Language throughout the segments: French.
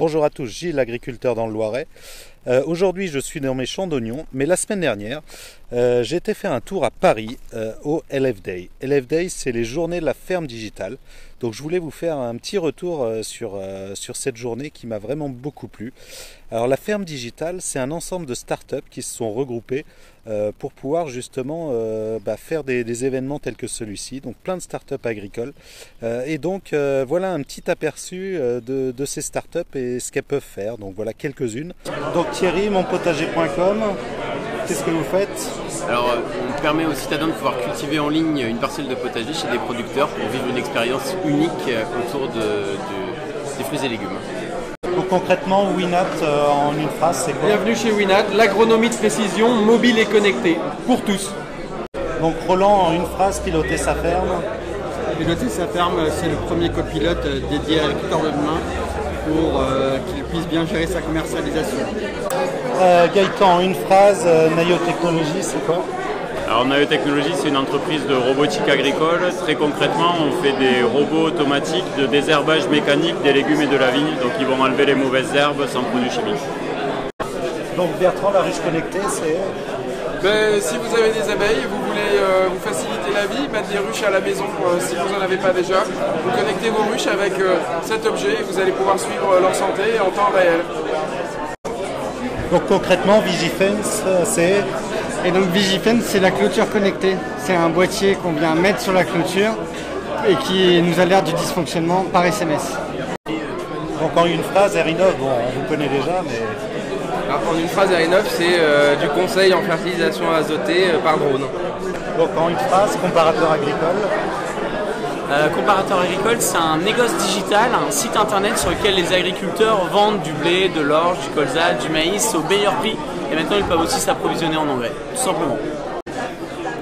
Bonjour à tous, Gilles, agriculteur dans le Loiret. Aujourd'hui je suis dans mes champs d'oignons, mais la semaine dernière j'ai été faire un tour à Paris au LF Day. LF Day, c'est les journées de la ferme digitale. Donc je voulais vous faire un petit retour sur cette journée qui m'a vraiment beaucoup plu. Alors la ferme digitale, c'est un ensemble de startups qui se sont regroupées pour pouvoir justement faire des événements tels que celui-ci. Donc plein de startups agricoles. Et donc voilà un petit aperçu de ces startups et ce qu'elles peuvent faire. Donc voilà quelques-unes. Donc Thierry, monpotager.com, qu'est-ce que vous faites? Alors, on permet aux citadins de pouvoir cultiver en ligne une parcelle de potager chez des producteurs pour vivre une expérience unique autour des fruits et légumes. Donc concrètement, Winat, en une phrase, c'est quoi? Bienvenue chez Winat, l'agronomie de précision, mobile et connectée, pour tous. Donc Roland, en une phrase, piloter sa ferme. Piloter sa ferme, c'est le premier copilote dédié à l'agriculteur de demain pour qu'il puisse bien gérer sa commercialisation. Gaëtan, en une phrase, Nayo Technologies, c'est quoi? Alors Nayo Technologies, c'est une entreprise de robotique agricole. Très concrètement, on fait des robots automatiques de désherbage mécanique des légumes et de la vigne. Donc ils vont enlever les mauvaises herbes sans produits chimiques. Donc Bertrand, la ruche connectée, c'est... Si vous avez des abeilles et vous voulez vous faciliter la vie, mettre des ruches à la maison si vous n'en avez pas déjà, vous connectez vos ruches avec cet objet et vous allez pouvoir suivre leur santé en temps réel. Donc concrètement, Vigifence, c'est... Et donc Vigifence, c'est la clôture connectée. C'est un boîtier qu'on vient mettre sur la clôture et qui nous alerte du dysfonctionnement par SMS. Donc en une phrase, Erinov, bon, on vous connaît déjà, mais... Alors, en une phrase, Erinov, c'est du conseil en fertilisation azotée par drone. Donc en une phrase, comparateur agricole. Comparateur agricole, c'est un négoce digital, un site internet sur lequel les agriculteurs vendent du blé, de l'orge, du colza, du maïs au meilleur prix. Et maintenant, ils peuvent aussi s'approvisionner en engrais, tout simplement.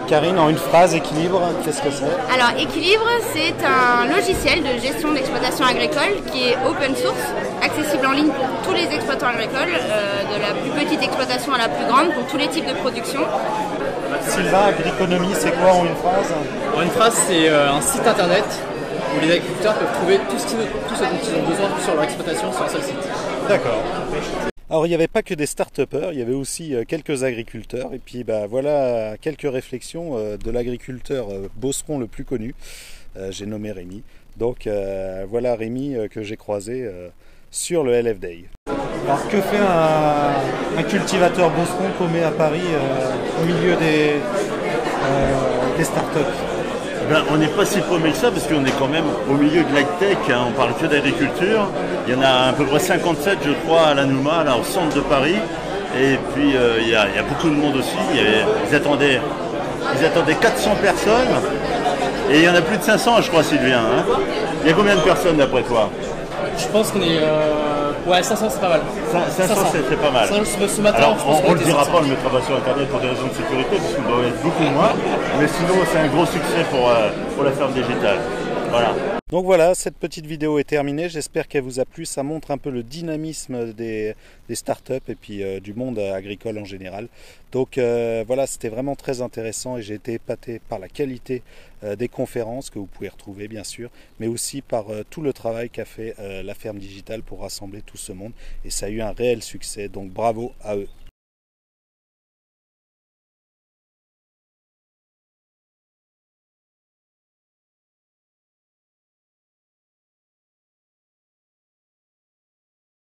Karine, en une phrase, équilibre, qu'est-ce que c'est? Alors, Équilibre, c'est un logiciel de gestion d'exploitation agricole qui est open source, accessible en ligne pour tous les exploitants agricoles, de la plus petite exploitation à la plus grande, pour tous les types de production. Sylvain, Agriconomie, c'est quoi en une phrase? En une phrase, c'est un site internet où les agriculteurs peuvent trouver tout ce dont ils ont besoin sur leur exploitation sur un seul site. D'accord. Alors il n'y avait pas que des start-upers, il y avait aussi quelques agriculteurs. Et puis voilà quelques réflexions de l'agriculteur bosseron le plus connu. J'ai nommé Rémi. Donc voilà Rémi que j'ai croisé sur le LF Day. Alors que fait un cultivateur bosseron paumé à Paris au milieu des start-up? On n'est pas si paumé que ça parce qu'on est quand même au milieu de l'agtech, hein, on parle que d'agriculture. Il y en a à peu près 57 je crois à l'Anouma, là au centre de Paris. Et puis il y a beaucoup de monde aussi. Ils attendaient 400 personnes et il y en a plus de 500 je crois Sylvain. Hein. Il y a combien de personnes d'après toi? Je pense qu'on est... Ouais, 500 c'est pas mal. 500 c'est pas mal. Ce matin, alors, je pense on ne le dira pas, on ne le mettra pas sur internet pour des raisons de sécurité, parce qu'on doit être beaucoup moins. Mais sinon, c'est un gros succès pour la ferme digitale. Voilà. Donc voilà, cette petite vidéo est terminée. J'espère qu'elle vous a plu. Ça montre un peu le dynamisme des startups et puis du monde agricole en général. Donc voilà, c'était vraiment très intéressant et j'ai été épaté par la qualité des conférences que vous pouvez retrouver bien sûr, mais aussi par tout le travail qu'a fait la ferme digitale pour rassembler tout ce monde. Et ça a eu un réel succès. Donc bravo à eux.